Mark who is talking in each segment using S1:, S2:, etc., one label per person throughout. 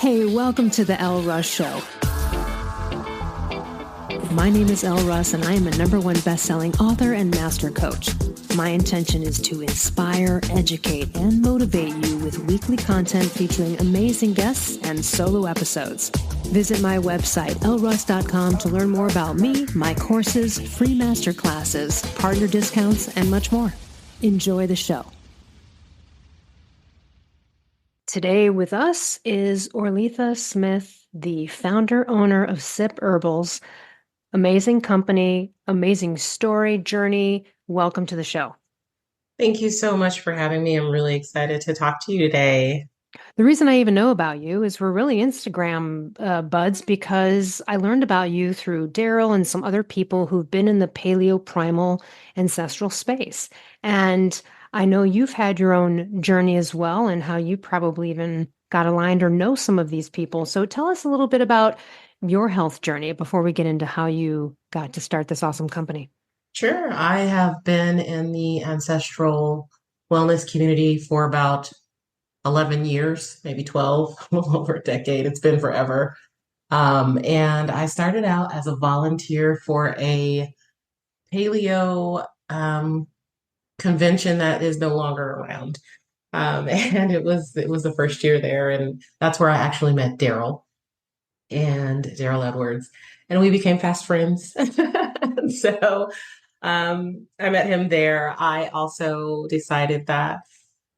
S1: Hey, welcome to the Elle Russ Show. My name is Elle Russ, and I am a #1 best-selling author and master coach. My intention is to inspire, educate, and motivate you with weekly content featuring amazing guests and solo episodes. Visit my website, elleruss.com, to learn more about me, my courses, free masterclasses, partner discounts, and much more. Enjoy the show. Today with us is Orleatha Smith, the founder, owner of Sip Herbals. Amazing company, amazing story, journey. Welcome to the show.
S2: Thank you so much for having me. I'm really excited to talk to you today.
S1: The reason I even know about you is we're really Instagram buds because I learned about you through Daryl and some other people who've been in the paleo primal ancestral space. And I know you've had your own journey as well and how you probably even got aligned or know some of these people. So tell us a little bit about your health journey before we get into how you got to start this awesome company.
S2: Sure, I have been in the ancestral wellness community for about 11 years, maybe 12, over a decade. It's been forever. And I started out as a volunteer for a paleo convention that is no longer around. And it was the first year there, and that's where I actually met Daryl and Daryl Edwards, and we became fast friends. So I met him there. I also decided that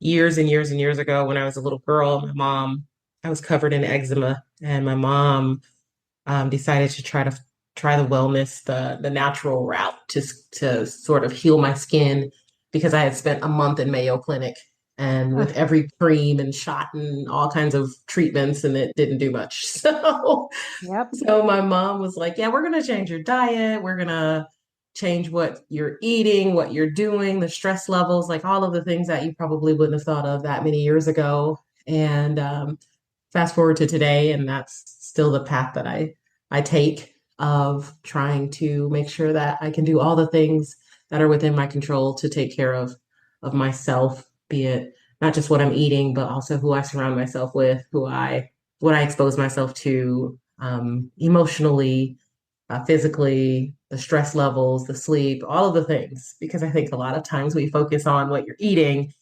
S2: years and years and years ago, when I was a little girl, I was covered in eczema, and my mom decided to try the wellness, the natural route to sort of heal my skin because I had spent a month in Mayo Clinic and with every cream and shot and all kinds of treatments, and it didn't do much.
S1: Yep.
S2: So my mom was like, yeah, we're going to change your diet. We're going to change what you're eating, what you're doing, the stress levels, like all of the things that you probably wouldn't have thought of that many years ago. And fast forward to today, and that's still the path that I take of trying to make sure that I can do all the things that are within my control to take care of myself, be it not just what I'm eating, but also who I surround myself with, what I expose myself to, emotionally, physically, the stress levels, the sleep, all of the things. Because I think a lot of times we focus on what you're eating,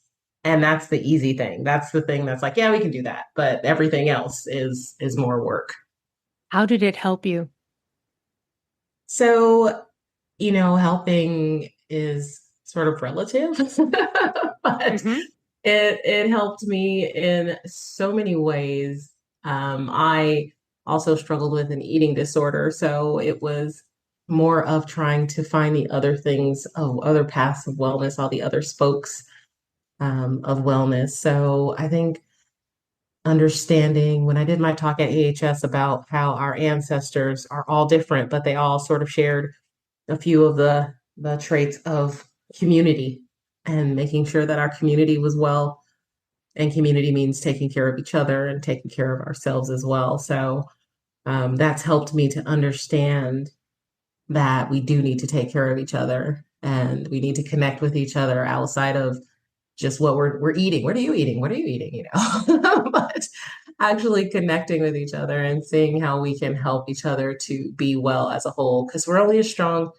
S2: and that's the easy thing. That's the thing that's like, yeah, we can do that, but everything else is more work.
S1: How did it help you?
S2: So, helping is sort of relative, but
S1: Mm-hmm.
S2: it helped me in so many ways. I also struggled with an eating disorder, so it was more of trying to find the other things, other paths of wellness, all the other spokes of wellness. So I think understanding when I did my talk at AHS about how our ancestors are all different, but they all sort of shared a few of the traits of community and making sure that our community was well. And community means taking care of each other and taking care of ourselves as well. So that's helped me to understand that we do need to take care of each other and we need to connect with each other outside of just what we're eating. What are you eating? What are you eating? But actually connecting with each other and seeing how we can help each other to be well as a whole, because we're only as strong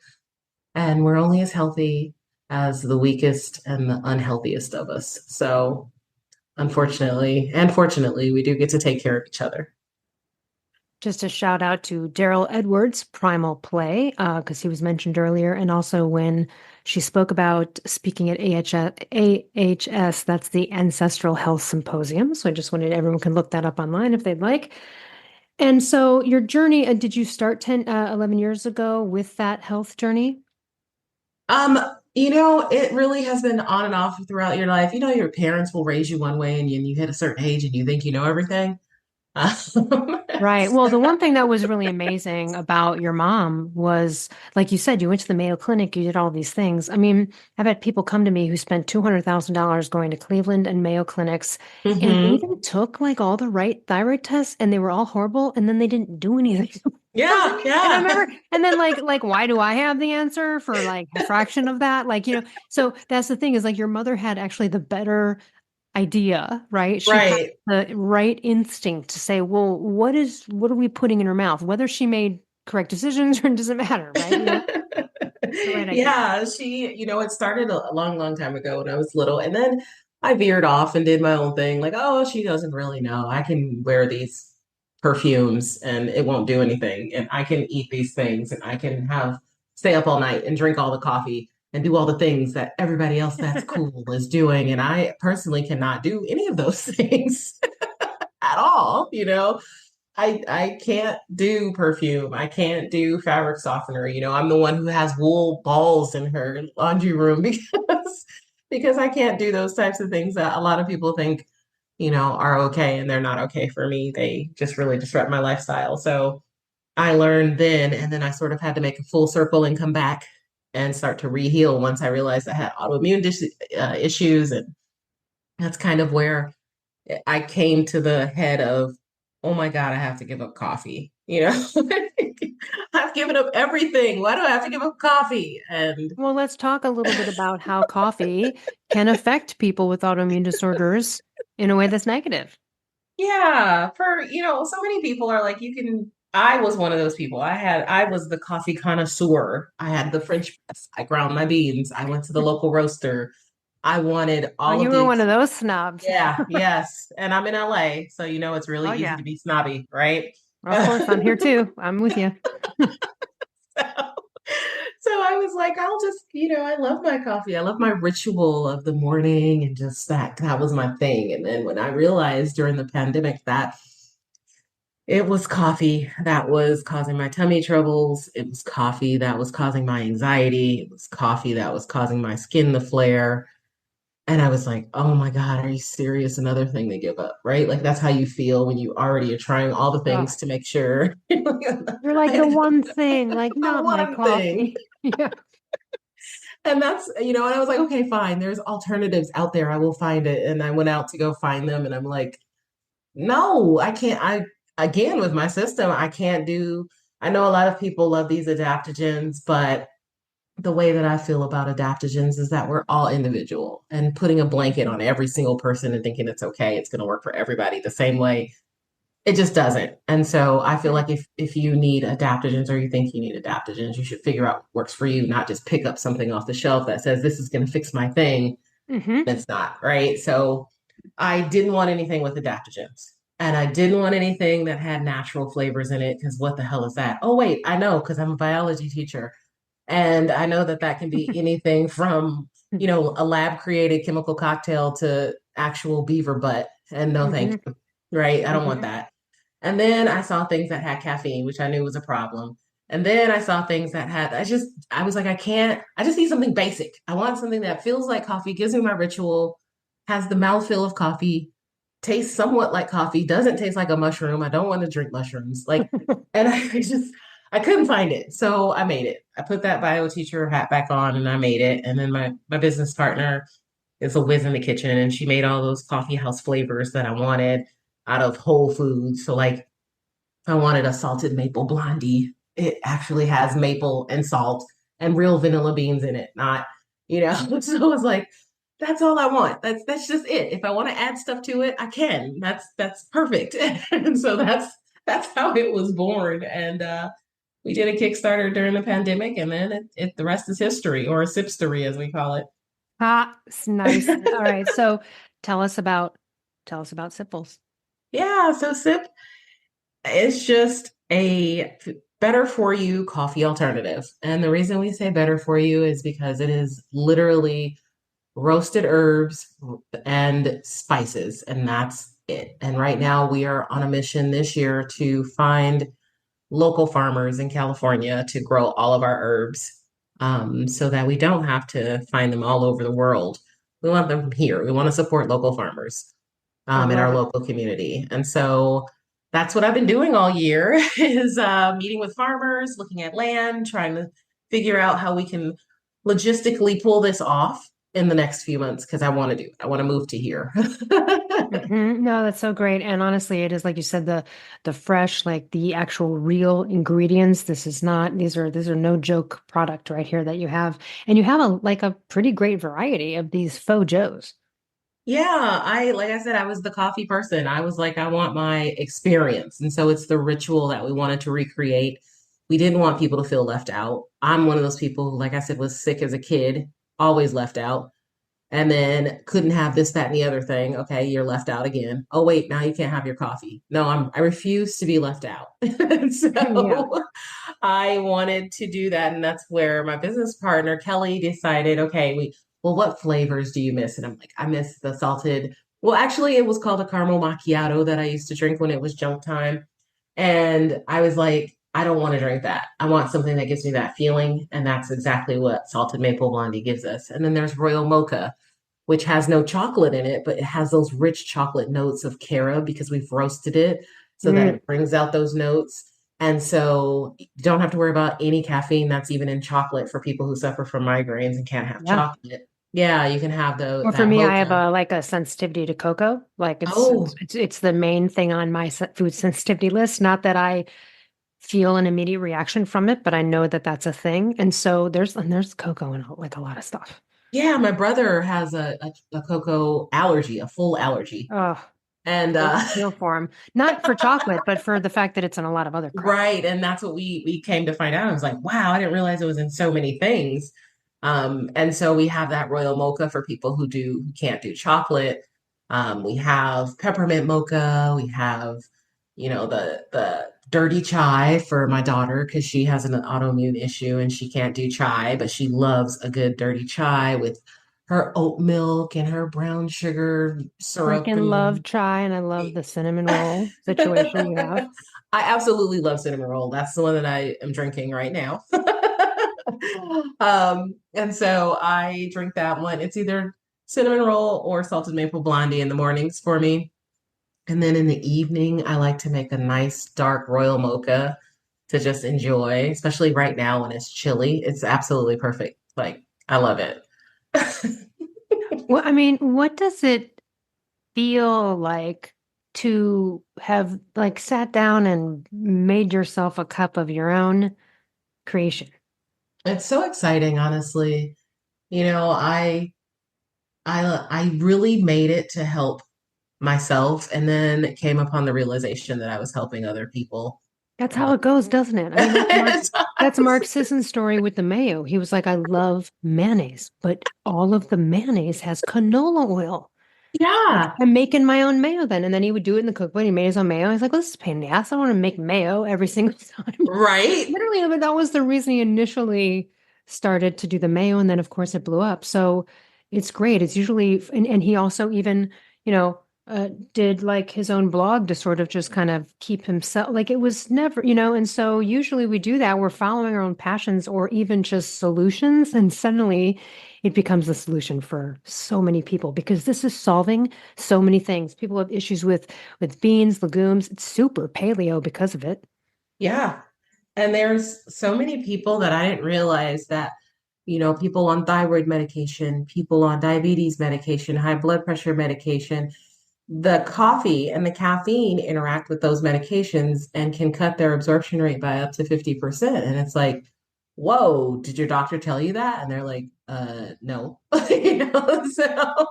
S2: and we're only as healthy as the weakest and the unhealthiest of us. So unfortunately and fortunately, we do get to take care of each other.
S1: Just a shout out to Daryl Edwards, Primal Play, because he was mentioned earlier. And also when she spoke about speaking at AHS, that's the Ancestral Health Symposium. So I just wanted everyone can look that up online if they'd like. And so your journey, did you start 11 years ago with that health journey?
S2: Um, it really has been on and off throughout your life. Your parents will raise you one way and you hit a certain age and you think you know everything. Um,
S1: Right. Well, the one thing that was really amazing about your mom was, like you said, you went to the Mayo Clinic, you did all these things. I mean, I've had people come to me who spent $200,000 going to Cleveland and Mayo clinics, and they
S2: hmm
S1: even took like all the right thyroid tests, and they were all horrible, and then they didn't do anything.
S2: Yeah,
S1: And I
S2: yeah.
S1: remember, and then like, why do I have the answer for like a fraction of that? So that's the thing is like your mother had actually the better idea, right? She had
S2: Right.
S1: the right instinct to say, well, what are we putting in her mouth? Whether she made correct decisions or it doesn't matter, right? The right idea.
S2: Yeah, it started a long, long time ago when I was little. And then I veered off and did my own thing. Like, oh, she doesn't really know. I can wear these perfumes and it won't do anything. And I can eat these things and I can stay up all night and drink all the coffee and do all the things that everybody else that's cool is doing. And I personally cannot do any of those things at all. I can't do perfume. I can't do fabric softener. I'm the one who has wool balls in her laundry room because I can't do those types of things that a lot of people think, are okay and they're not okay for me. They just really disrupt my lifestyle. So I learned then, and then I sort of had to make a full circle and come back and start to reheal once I realized I had issues. And that's kind of where I came to the head of, oh my God, I have to give up coffee. I've given up everything. Why do I have to give up coffee? And
S1: Well, let's talk a little bit about how coffee can affect people with autoimmune disorders in a way that's negative.
S2: yeah, so many people are like, I was one of those people. I was the coffee connoisseur. I had the French press. I ground my beans. I went to the local roaster. I wanted
S1: Oh,
S2: all
S1: you
S2: of
S1: were
S2: the,
S1: one of those snobs.
S2: yeah, yes. And I'm in LA, so it's really
S1: Oh,
S2: easy
S1: yeah.
S2: to be snobby, right?
S1: Of course, I'm here too. I'm with you.
S2: So I was like, I'll just, I love my coffee. I love my ritual of the morning and just that was my thing. And then when I realized during the pandemic that it was coffee that was causing my tummy troubles, it was coffee that was causing my anxiety, it was coffee that was causing my skin to flare. And I was like, oh my God, are you serious? Another thing to give up, right? Like that's how you feel when you already are trying all the
S1: Oh,
S2: things to make sure
S1: you're like the
S2: the
S1: one thing, like not my
S2: one thing.
S1: coffee. Yeah.
S2: And and I was like, okay, fine. There's alternatives out there. I will find it. And I went out to go find them. And I'm like, no, I can't. Again, with my system, I can't do. I know a lot of people love these adaptogens, but the way that I feel about adaptogens is that we're all individual and putting a blanket on every single person and thinking it's okay, it's going to work for everybody the same way, it just doesn't. And so I feel like if you need adaptogens or you think you need adaptogens, you should figure out what works for you, not just pick up something off the shelf that says this is going to fix my thing.
S1: Hmm.
S2: It's not, right? So I didn't want anything with adaptogens. And I didn't want anything that had natural flavors in it because what the hell is that? Oh, wait, I know because I'm a biology teacher. And I know that that can be anything from, a lab created chemical cocktail to actual beaver butt. And no, thank
S1: Hmm.
S2: you. Right? I don't want
S1: Hmm.
S2: that. And then I saw things that had caffeine, which I knew was a problem. And then I saw things that I was like, I just need something basic. I want something that feels like coffee, gives me my ritual, has the mouthfeel of coffee, tastes somewhat like coffee, doesn't taste like a mushroom. I don't want to drink mushrooms. And I couldn't find it. So I made it. I put that bio teacher hat back on and I made it. And then my business partner is a whiz in the kitchen and she made all those coffee house flavors that I wanted out of whole foods. So like I wanted a salted maple blondie. It actually has maple and salt and real vanilla beans in it, not, so it's like, that's all I want. That's just it. If I want to add stuff to it, I can. That's perfect. And so that's how it was born. And we did a Kickstarter during the pandemic, and then the rest is history, or Sipstory as we call it.
S1: Ah, it's nice. All right. So tell us about Sipples.
S2: Yeah, so Sip is just a better for you coffee alternative. And the reason we say better for you is because it is literally roasted herbs and spices, and that's it. And right now we are on a mission this year to find local farmers in California to grow all of our herbs, so that we don't have to find them all over the world. We want them here. We want to support local farmers
S1: I
S2: in
S1: love
S2: our
S1: it.
S2: local community. And so that's what I've been doing all year is meeting with farmers, looking at land, trying to figure out how we can logistically pull this off in the next few months because I want to do it. I want to move to here.
S1: No, that's so great. And honestly, it is like you said, the fresh, like the actual real ingredients. This is not, these are no joke product right here that you have. And you have a pretty great variety of these faux joes.
S2: Yeah, like I said, I was the coffee person. I was like, I want my experience. And so it's the ritual that we wanted to recreate. We didn't want people to feel left out. I'm one of those people who, like I said, was sick as a kid, always left out, and then couldn't have this, that, and the other thing. Okay, you're left out again. Oh, wait, now you can't have your coffee. No, I refuse to be left out.
S1: Yeah.
S2: So I wanted to do that. And that's where my business partner, Kelly, decided, okay, well, what flavors do you miss? And I'm like, I miss the salted. Well, actually, it was called a caramel macchiato that I used to drink when it was junk time. And I was like, I don't want to drink that. I want something that gives me that feeling. And that's exactly what salted maple blondie gives us. And then there's royal mocha, which has no chocolate in it, but it has those rich chocolate notes of carob because we've roasted it so that
S1: Mm,
S2: it brings out those notes. And so you don't have to worry about any caffeine that's even in chocolate for people who suffer from migraines and can't have
S1: yeah.
S2: chocolate. Yeah, you can have
S1: Well, for
S2: that
S1: me, I have
S2: mocha.
S1: a like a sensitivity to cocoa. Like
S2: Oh,
S1: it's the main thing on my food sensitivity list. Not that I feel an immediate reaction from it, but I know that that's a thing. And so there's cocoa in like a lot of stuff.
S2: yeah, my brother has a cocoa allergy, a full allergy.
S1: Oh,
S2: And
S1: feel for him. Not for chocolate, but for the fact that it's in a lot of other crap.
S2: right, and that's what we came to find out. I was like, wow, I didn't realize it was in so many things. And so we have that royal mocha for people who can't do chocolate. We have peppermint mocha. We have, the dirty chai for my daughter because she has an autoimmune issue and she can't do chai, but she loves a good dirty chai with her oat milk and her brown sugar syrup
S1: Freaking love
S2: and
S1: chai, and I love the cinnamon roll situation you have.
S2: I absolutely love cinnamon roll. That's the one that I am drinking right now. And so I drink that one. It's either cinnamon roll or salted maple blondie in the mornings for me. And then in the evening, I like to make a nice dark royal mocha to just enjoy, especially right now when it's chilly. It's absolutely perfect. Like, I love it.
S1: Well, I mean, what does it feel like to have like sat down and made yourself a cup of your own creation?
S2: It's so exciting, honestly. You know, I really made it to help myself and then came upon the realization that I was helping other people.
S1: That's how
S2: Uh,
S1: it goes, doesn't it? I mean, that's Mark Sisson's story with the mayo. He was like, I love mayonnaise, but all of the mayonnaise has canola oil. Like,
S2: yeah,
S1: I'm making my own mayo then. And then he would do it in the cookbook. He made his own mayo. He's like, well, this is a pain in the ass. I don't want to make mayo every single time.
S2: right.
S1: Literally, I mean, that was the reason he initially started to do the mayo. And then, of course, it blew up. So it's great. It's usually, and he also even, you know, did like his own blog to sort of just kind of keep himself, like it was never, and so usually we do that. We're following our own passions or even just solutions. And suddenly it becomes the solution for so many people because this is solving so many things. People have issues with beans, legumes. It's super paleo because of it.
S2: Yeah. And there's so many people that I didn't realize that, people on thyroid medication, people on diabetes medication, high blood pressure medication, the coffee and the caffeine interact with those medications and can cut their absorption rate by up to 50%. And it's like, whoa, did your doctor tell you that? And they're like, no. So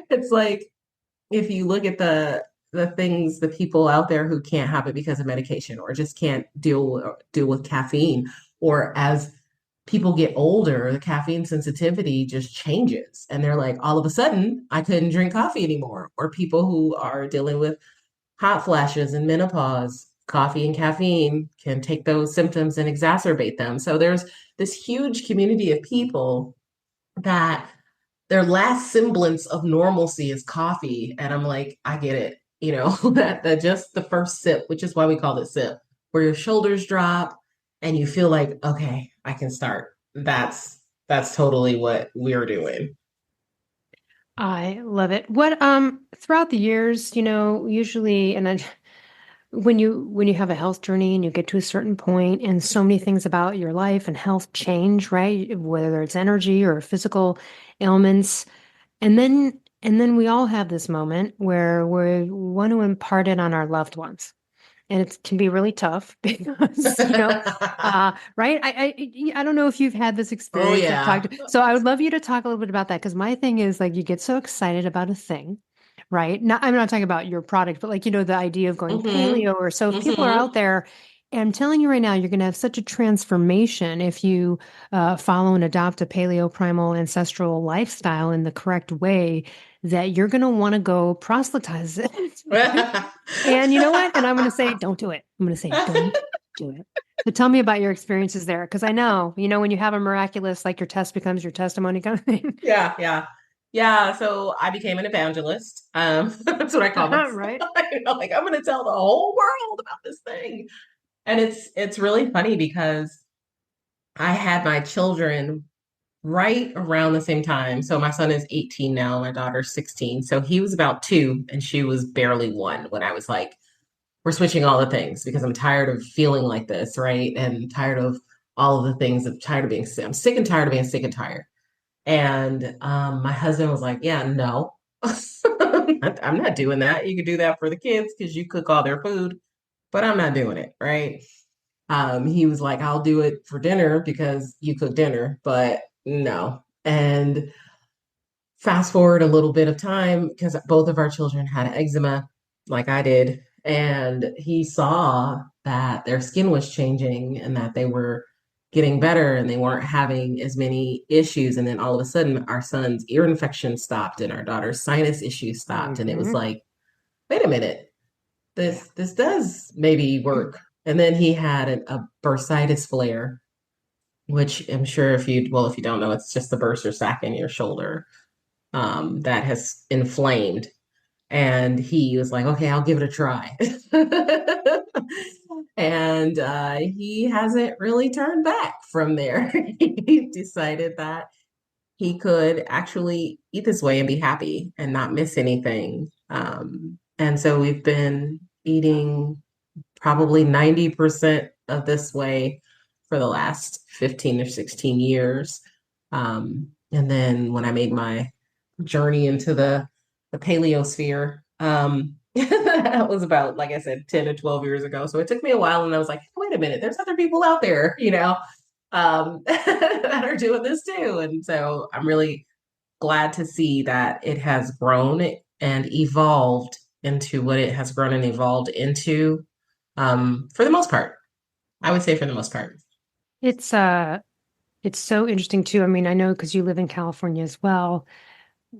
S2: it's like if you look at the people out there who can't have it because of medication or just can't deal with caffeine, or as people get older, the caffeine sensitivity just changes. And they're like, all of a sudden, I couldn't drink coffee anymore. Or people who are dealing with hot flashes and menopause, coffee and caffeine can take those symptoms and exacerbate them. So there's this huge community of people that their last semblance of normalcy is coffee. And I'm like, I get it. That just the first sip, which is why we call it sip, where your shoulders drop and you feel like, okay, I can start. That's totally what we're doing.
S1: I love it. What throughout the years, usually and then when you have a health journey and you get to a certain point and so many things about your life and health change, right? Whether it's energy or physical ailments. And then we all have this moment where we want to impart it on our loved ones. and it can be really tough because, right? I don't know if you've had this
S2: Oh
S1: experience of
S2: yeah.
S1: talking. So I would love you to talk a little bit about that because my thing is like you get so excited about a thing, right? Not, I'm not talking about your product, but like, the idea of going
S2: hmm
S1: paleo or so if people are
S2: hmm
S1: out there, and I'm telling you right now, you're going to have such a transformation if you follow and adopt a paleo primal ancestral lifestyle in the correct way that you're going to want to go proselytize it. And you know what? And I'm going to say, don't do it. I'm going to say, don't do it. So tell me about your experiences there. Because I know, when you have a miraculous, like your test becomes your testimony kind of thing.
S2: Yeah, yeah. Yeah, so I became an evangelist. That's what I call myself.
S1: Right?
S2: Like I'm gonna tell the whole world about this thing. And it's really funny because I had my children right around the same time. So my son is 18 now, my daughter's 16. So he was about 2 and she was barely 1 when I was like, we're switching all the things because I'm tired of feeling like this, right? And tired of all of the things. I'm tired of being sick. I'm sick and tired of being sick and tired. And my husband was like, yeah, no, I'm not doing that. You could do that for the kids because you cook all their food, but I'm not doing it, right? He was like, I'll do it for dinner because you cook dinner, but no. And fast forward a little bit of time because both of our children had eczema, like I did. And he saw that their skin was changing and that they were getting better and they weren't having as many issues. And then all of a sudden, our son's ear infection stopped and our daughter's sinus issues stopped. And it was
S1: Hmm.
S2: like, wait a minute,
S1: Yeah.
S2: this does maybe work. And then he had a bursitis flare, which I'm sure if you don't know, it's just the bursa sac in your shoulder that has inflamed. And he was like, okay, I'll give it a try. And he hasn't really turned back from there. He decided that he could actually eat this way and be happy and not miss anything. And so we've been eating probably 90% of this way for the last 15 or 16 years. And then when I made my journey into the paleo sphere, that was about, like I said, 10 or 12 years ago. So it took me a while and I was like, wait a minute, there's other people out there, that are doing this too. And so I'm really glad to see that it has grown and evolved into what it has grown and evolved into, for the most part. I would say for the most part.
S1: It's uh it's so interesting too. I mean, I know because you live in California as well.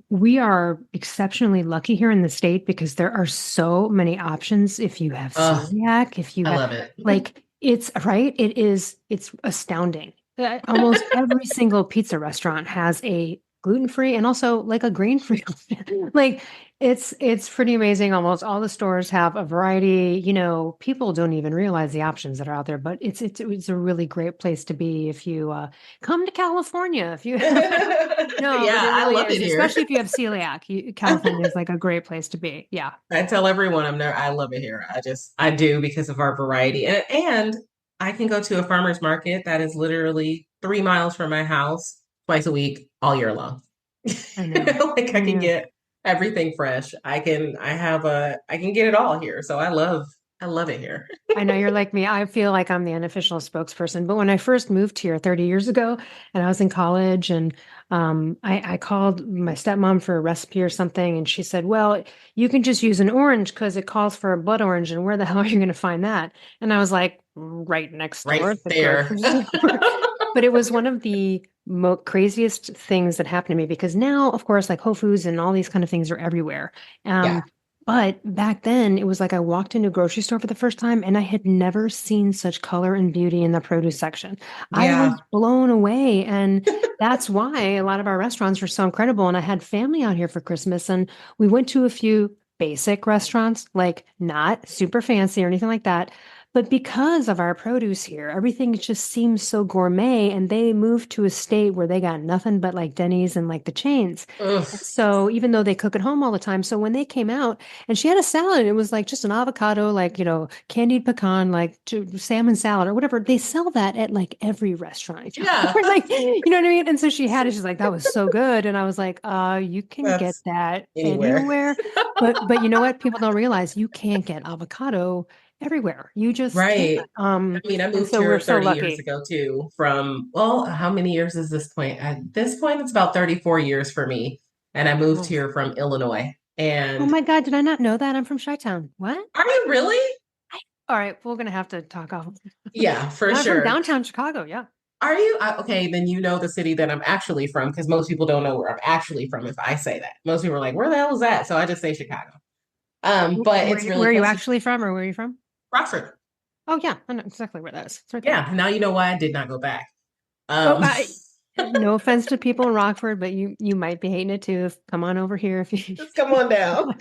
S1: We are exceptionally lucky here in the state because there are so many options if you have
S2: Oh,
S1: celiac, if you
S2: I
S1: have
S2: love it.
S1: like it's right, it's astounding. Almost every single pizza restaurant has a gluten-free and also like a grain-free option. Like it's pretty amazing. Almost all the stores have a variety, people don't even realize the options that are out there, but it's a really great place to be if you come to California if you no, but
S2: Yeah,
S1: it
S2: I
S1: really
S2: love it
S1: is,
S2: here.
S1: especially if you have celiac. California is like a great place to be. Yeah,
S2: I tell everyone I'm there. I love it here. I do because of our variety. And I can go to a farmer's market that is literally 3 miles from my house twice a week, all year long.
S1: I know.
S2: Like
S1: I
S2: I can
S1: know.
S2: get everything fresh. I can get it all here. So I love it here.
S1: I know you're like me. I feel like I'm the unofficial spokesperson. But when I first moved here 30 years ago and I was in college and I called my stepmom for a recipe or something and she said, well, you can just use an orange because it calls for a blood orange. And where the hell are you going to find that? And I was like, right next
S2: Right
S1: door at the
S2: there.
S1: grocery store. But it was one of the craziest things that happened to me because now, of course, like Whole Foods and all these kind of things are everywhere.
S2: Yeah.
S1: But back then, it was like I walked into a grocery store for the first time and I had never seen such color and beauty in the produce section. I
S2: Yeah.
S1: was blown away. And that's why a lot of our restaurants are so incredible. And I had family out here for Christmas and we went to a few basic restaurants, like not super fancy or anything like that. But because of our produce here, everything just seems so gourmet. And they moved to a state where they got nothing but like Denny's and like the chains.
S2: Ugh.
S1: And so even though they cook at home all the time, so when they came out, and she had a salad, and it was like just an avocado, like, candied pecan, like salmon salad or whatever. They sell that at like every restaurant.
S2: Yeah.
S1: Or like, you know what I mean? And so she had it. She's like, that was so good. And I was like, you can get
S2: That's
S1: that
S2: anywhere.
S1: anywhere. But you know what? People don't realize you can't get avocado everywhere. You just can't.
S2: Right. I mean, I
S1: And
S2: moved
S1: so we're
S2: here
S1: so
S2: 30 years
S1: lucky.
S2: ago too, from, well, how many years is this point? At this point, it's about 34 years for me. And I moved
S1: Nice.
S2: here from Illinois.
S1: Oh
S2: And
S1: my God, did I not know that? I'm from Chi-Town. What?
S2: are you really?
S1: All right, we're gonna have to talk off.
S2: Yeah, for
S1: I'm from
S2: sure.
S1: downtown Chicago. Yeah.
S2: Are you? Okay, then you know the city that I'm actually from, because most people don't know where I'm actually from if I say that. Most people are like, where the hell is that? So I just say Chicago. But it's really
S1: Where are you
S2: close to
S1: actually from, or where are you from?
S2: Rockford.
S1: Oh yeah, I know exactly where that is. It's right there.
S2: Yeah, now you know why I did not go back.
S1: Oh,
S2: Um,
S1: no offense to people in Rockford, but you might be hating it too. Come on over here if you.
S2: just come on down.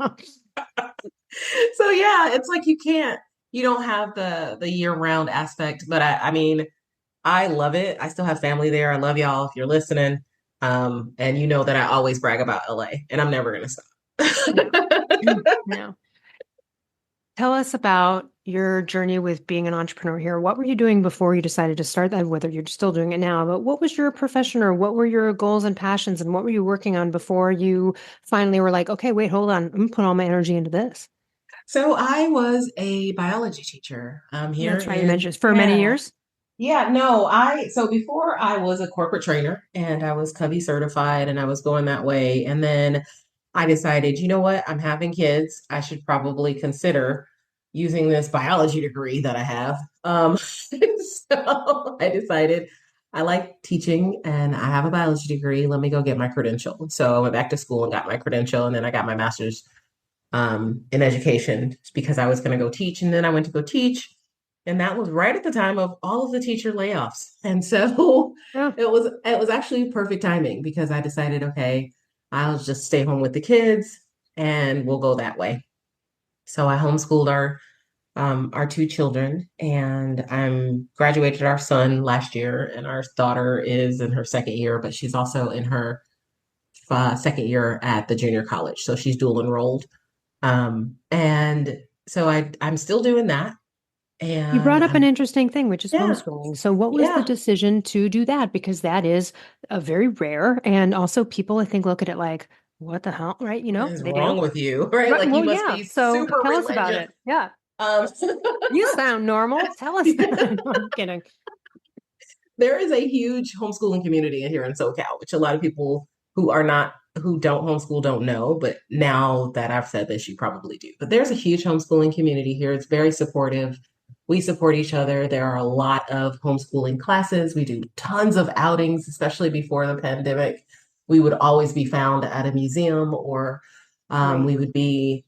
S2: So yeah, it's like you don't have the year round aspect, but I mean, I love it. I still have family there. I love y'all if you're listening. And you know that I always brag about LA, and I'm never gonna
S1: Yeah.
S2: stop.
S1: No. Tell us about your journey with being an entrepreneur here. What were you doing before you decided to start that? Whether you're still doing it now, but what was your profession or what were your goals and passions and what were you working on before you finally were like, okay, wait, hold on, I'm gonna put all my energy into this.
S2: So I was a biology teacher here
S1: That's right, you
S2: in
S1: mentioned for many
S2: yeah.
S1: years.
S2: Yeah, no, so before I was a corporate trainer and I was Covey certified and I was going that way. And then I decided, you know what? I'm having kids. I should probably consider using this biology degree that I have. So I decided I like teaching and I have a biology degree. Let me go get my credential. So I went back to school and got my credential and then I got my master's in education because I was going to go teach. And then I went to go teach. And that was right at the time of all of the teacher layoffs. And so
S1: Yeah.
S2: it was actually perfect timing because I decided, okay, I'll just stay home with the kids and we'll go that way. So I homeschooled our two children and I'm graduated our son last year and our daughter is in her second year, but she's also in her second year at the junior college. So she's dual enrolled. And so I'm still doing that.
S1: You
S2: And
S1: brought up an interesting thing, which is
S2: yeah,
S1: homeschooling. So, what was the
S2: yeah.
S1: decision to do that? Because that is a very rare, and also people, I think, look at it like, what the hell, right?
S2: What is
S1: They do.
S2: wrong with you? Right?
S1: Right.
S2: Like you
S1: Well,
S2: must
S1: yeah.
S2: be
S1: So,
S2: super
S1: tell us about
S2: religious.
S1: it. Yeah.
S2: Um,
S1: You sound normal. Tell us. No, I'm kidding.
S2: there is a huge homeschooling community here in SoCal, which a lot of people who don't homeschool don't know. But now that I've said this, you probably do. But there's a huge homeschooling community here. It's very supportive. We support each other. There are a lot of homeschooling classes. We do tons of outings, especially before the pandemic. We would always be found at a museum or
S1: Right.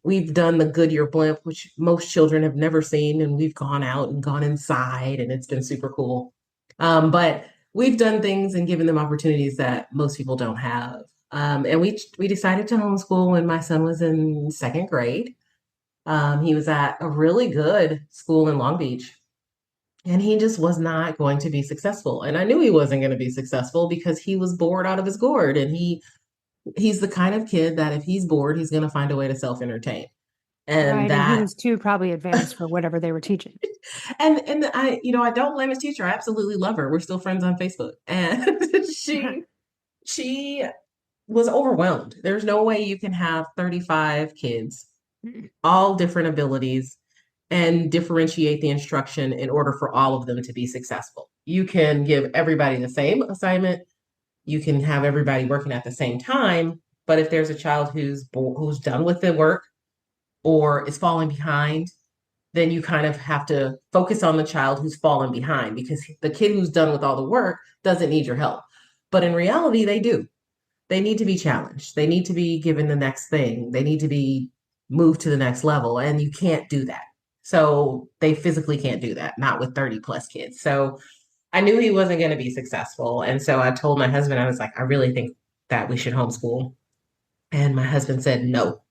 S2: we've done the Goodyear blimp, which most children have never seen, and we've gone out and gone inside, and it's been super cool. But we've done things and given them opportunities that most people don't have. And we decided to homeschool when my son was in second grade. He was at a really good school in Long Beach, and he just was not going to be successful. And I knew he wasn't going to be successful because he was bored out of his gourd, and he's the kind of kid that if he's bored, he's going to find a way to self-entertain. And
S1: Right. And he
S2: that
S1: was too probably advanced for whatever they were teaching.
S2: and I don't blame his teacher. I absolutely love her. We're still friends on Facebook. And she was overwhelmed. There's no way you can have 35 kids, all different abilities, and differentiate the instruction in order for all of them to be successful. You can give everybody the same assignment. You can have everybody working at the same time, but if there's a child who's done with the work or is falling behind, then you kind of have to focus on the child who's fallen behind because the kid who's done with all the work doesn't need your help. But in reality, they do. They need to be challenged. They need to be given the next thing. They need to be moved to the next level. And you can't do that. So they physically can't do that, not with 30 plus kids. So I knew he wasn't going to be successful. And so I told my husband, I was like, I really think that we should homeschool. And my husband said no.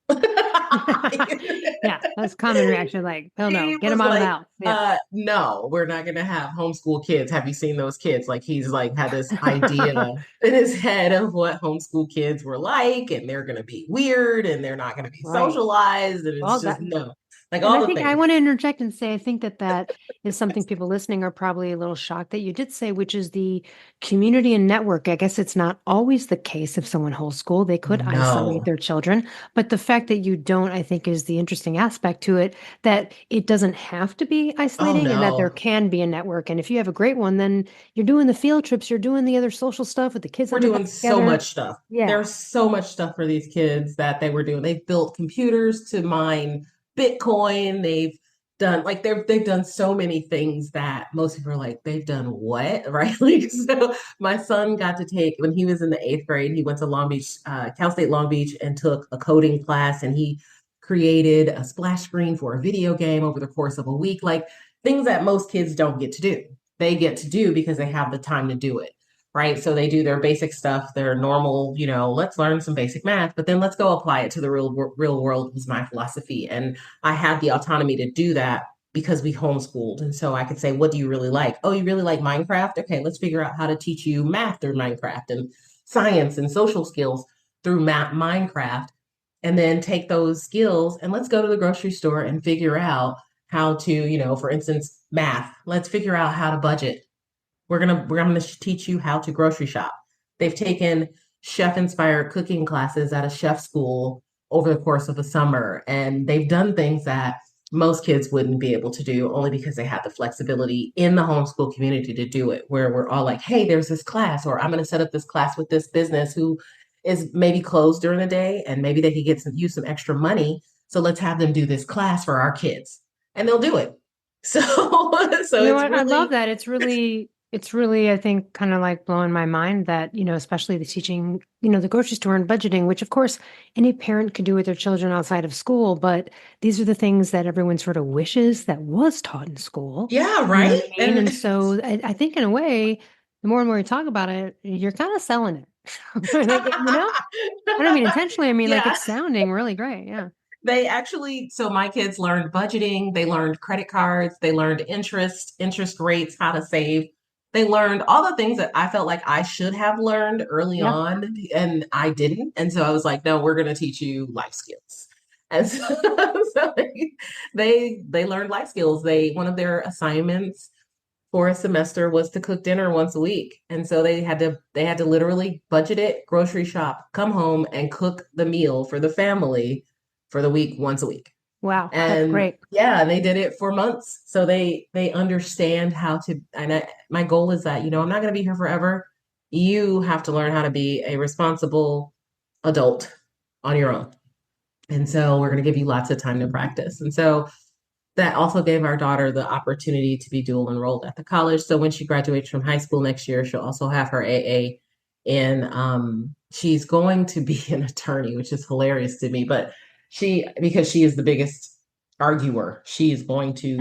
S1: Yeah, that's a common reaction. Like, hell no,
S2: He
S1: get
S2: was
S1: him out of the
S2: like,
S1: house. Yeah.
S2: no, we're not gonna have homeschool kids. Have you seen those kids? Like he's like had this idea in his head of what homeschool kids were like, and they're gonna be weird and they're not gonna be
S1: Right.
S2: socialized, and it's
S1: Well,
S2: just no. like
S1: And
S2: all
S1: I
S2: the
S1: think I
S2: things.
S1: want to interject and say, I think that that is something people listening are probably a little shocked that you did say, which is the community and network. I guess it's not always the case if someone homeschool, they could isolate
S2: No.
S1: their children. But the fact that you don't, I think, is the interesting aspect to it, that it doesn't have to be
S2: Oh
S1: isolating and that there
S2: no.
S1: can be a network. And if you have a great one, then you're doing the field trips, you're doing the other social stuff with the kids
S2: We're
S1: that got
S2: doing so
S1: together.
S2: much stuff.
S1: Yeah.
S2: There's so much stuff for these kids that they were doing. They've built computers to mine Bitcoin. They've done like they've done so many things that most people are like, they've done what? Right? Like, so my son got to take when he was in the eighth grade, he went to Long Beach, Cal State Long Beach, and took a coding class, and he created a splash screen for a video game over the course of a week, like things that most kids don't get to do. They get to do because they have the time to do it, right? So they do their basic stuff, their normal, let's learn some basic math, but then let's go apply it to the real world was my philosophy. And I had the autonomy to do that because we homeschooled. And so I could say, what do you really like? Oh, you really like Minecraft? Okay, let's figure out how to teach you math through Minecraft and science and social skills through Minecraft. And then take those skills and let's go to the grocery store and figure out how to, for instance, math. Let's figure out how to budget. We're gonna teach you how to grocery shop. They've taken chef inspired cooking classes at a chef school over the course of the summer, and they've done things that most kids wouldn't be able to do only because they had the flexibility in the homeschool community to do it. Where we're all like, "Hey, there's this class, or I'm going to set up this class with this business who is maybe closed during the day, and maybe they could use some extra money. So let's have them do this class for our kids, and they'll do it." So, so
S1: You know
S2: it's
S1: what? I love
S2: really,
S1: that. It's really, I think, kind of like blowing my mind that, especially the teaching, the grocery store and budgeting, which of course any parent could do with their children outside of school, but these are the things that everyone sort of wishes that was taught in school.
S2: yeah,
S1: You know what
S2: right.
S1: I mean?
S2: And
S1: And so I think in a way, the more and more you talk about it, you're kind of selling it. Like, I don't mean intentionally. I mean, like
S2: yeah,
S1: it's sounding really great. Yeah.
S2: they actually, so my kids learned budgeting, they learned credit cards, they learned interest rates, how to save. They learned all the things that I felt like I should have learned early
S1: Yeah.
S2: on, and I didn't. And so I was like, no, we're going to teach you life skills. And so, so they learned life skills. One of their assignments for a semester was to cook dinner once a week. And so they had to literally budget it, grocery shop, come home and cook the meal for the family for the week once a week.
S1: Wow. That's
S2: And
S1: great.
S2: yeah, they did it for months. So they understand how to, and my goal is that, I'm not going to be here forever. You have to learn how to be a responsible adult on your own. And so we're going to give you lots of time to practice. And so that also gave our daughter the opportunity to be dual enrolled at the college. So when she graduates from high school next year, she'll also have her AA. And she's going to be an attorney, which is hilarious to me. But because she is the biggest arguer, she is going to.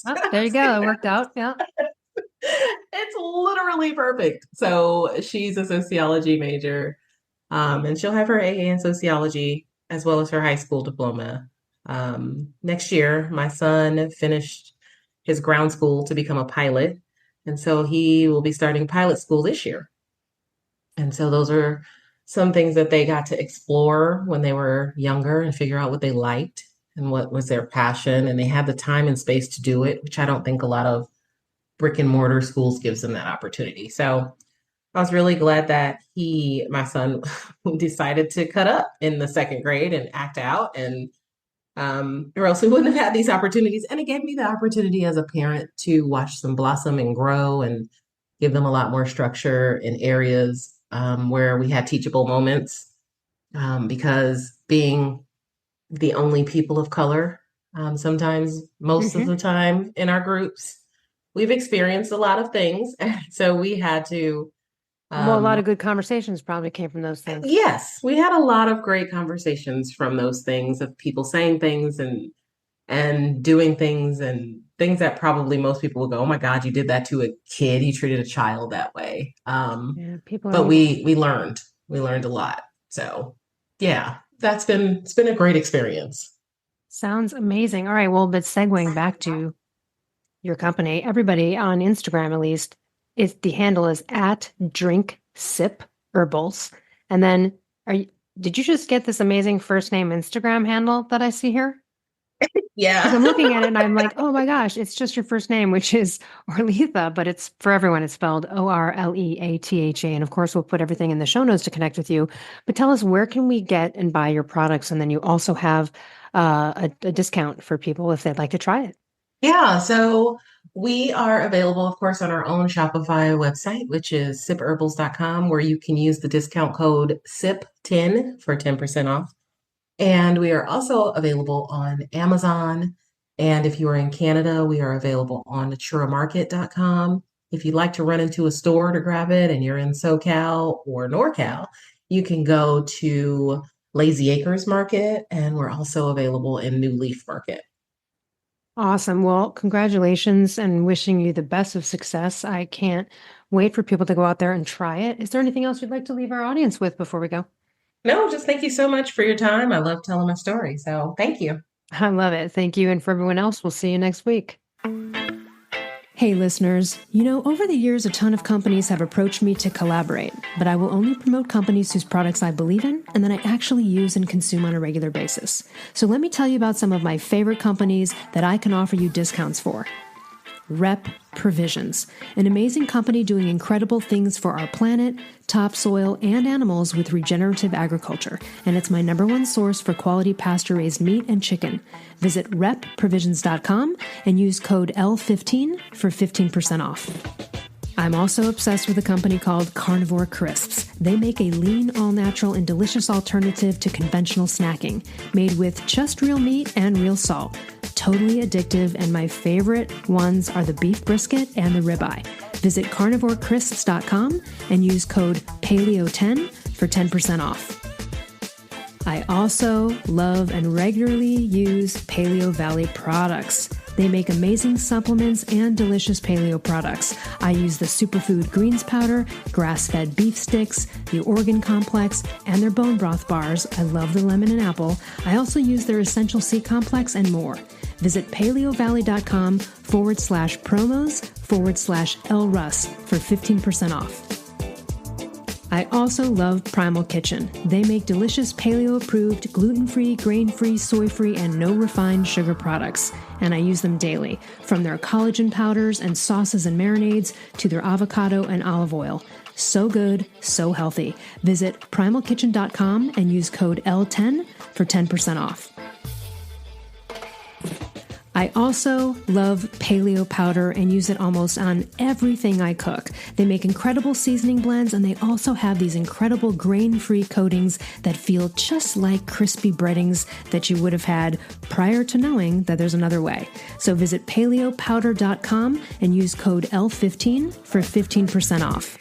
S1: Oh, there you go. It worked out. Yeah.
S2: It's literally perfect. So she's a sociology major, and she'll have her AA in sociology as well as her high school diploma. Next year, my son finished his ground school to become a pilot. And so he will be starting pilot school this year. And so those are some things that they got to explore when they were younger and figure out what they liked and what was their passion. And they had the time and space to do it, which I don't think a lot of brick and mortar schools gives them that opportunity. So I was really glad that my son, decided to cut up in the second grade and act out, and or else we wouldn't have had these opportunities. And it gave me the opportunity as a parent to watch them blossom and grow and give them a lot more structure in areas where we had teachable moments. Because being the only people of color, sometimes most of
S1: Hmm.
S2: the time in our groups, we've experienced a lot of things. And so we had to
S1: Well, a lot
S2: um,
S1: of good conversations probably came from those things.
S2: yes, we had a lot of great conversations from those things of people saying things and doing things that probably most people would go, "Oh my God, you did that to a kid. You treated a child that way."
S1: Yeah, people are
S2: But
S1: evil.
S2: we learned a lot. So yeah, it's been a great experience.
S1: Sounds amazing. All right. Well, but segueing back to your company, everybody on Instagram, at least, the handle is at drink sip herbals. And then did you just get this amazing first name Instagram handle that I see here? Because
S2: Yeah.
S1: I'm looking at it and I'm like, oh my gosh, it's just your first name, which is Orleatha, but it's for everyone. It's spelled Orleatha. And of course, we'll put everything in the show notes to connect with you. But tell us, where can we get and buy your products? And then you also have a discount for people if they'd like to try it.
S2: Yeah, so we are available, of course, on our own Shopify website, which is sipherbals.com, where you can use the discount code SIP10 for 10% off. And we are also available on Amazon. And if you are in Canada, we are available on naturamarket.com. If you'd like to run into a store to grab it and you're in SoCal or NorCal, you can go to Lazy Acres Market, and we're also available in New Leaf Market.
S1: Awesome. Well, congratulations and wishing you the best of success. I can't wait for people to go out there and try it. Is there anything else you'd like to leave our audience with before we go?
S2: No, just thank you so much for your time. I love telling my story. So thank you.
S1: I love it. Thank you. And for everyone else, we'll see you next week. Hey, listeners. Over the years, a ton of companies have approached me to collaborate, but I will only promote companies whose products I believe in and that I actually use and consume on a regular basis. So let me tell you about some of my favorite companies that I can offer you discounts for. Rep Provisions, an amazing company doing incredible things for our planet, topsoil, and animals with regenerative agriculture, and it's my #1 source for quality pasture-raised meat and chicken. Visit repprovisions.com and use code L15 for 15% off. I'm also obsessed with a company called Carnivore Crisps. They make a lean, all-natural, and delicious alternative to conventional snacking, made with just real meat and real salt. Totally addictive, and my favorite ones are the beef brisket and the ribeye. Visit carnivorecrisps.com and use code PALEO10 for 10% off. I also love and regularly use Paleo Valley products. They make amazing supplements and delicious paleo products. I use the superfood greens powder, grass-fed beef sticks, the organ complex, and their bone broth bars. I love the lemon and apple. I also use their essential C complex and more. Visit paleovalley.com/promos/Elle Russ for 15% off. I also love Primal Kitchen. They make delicious paleo-approved, gluten-free, grain-free, soy-free, and no refined sugar products, and I use them daily, from their collagen powders and sauces and marinades to their avocado and olive oil. So good, so healthy. Visit primalkitchen.com and use code L10 for 10% off. I also love paleo powder and use it almost on everything I cook. They make incredible seasoning blends, and they also have these incredible grain-free coatings that feel just like crispy breadings that you would have had prior to knowing that there's another way. So visit paleopowder.com and use code L15 for 15% off.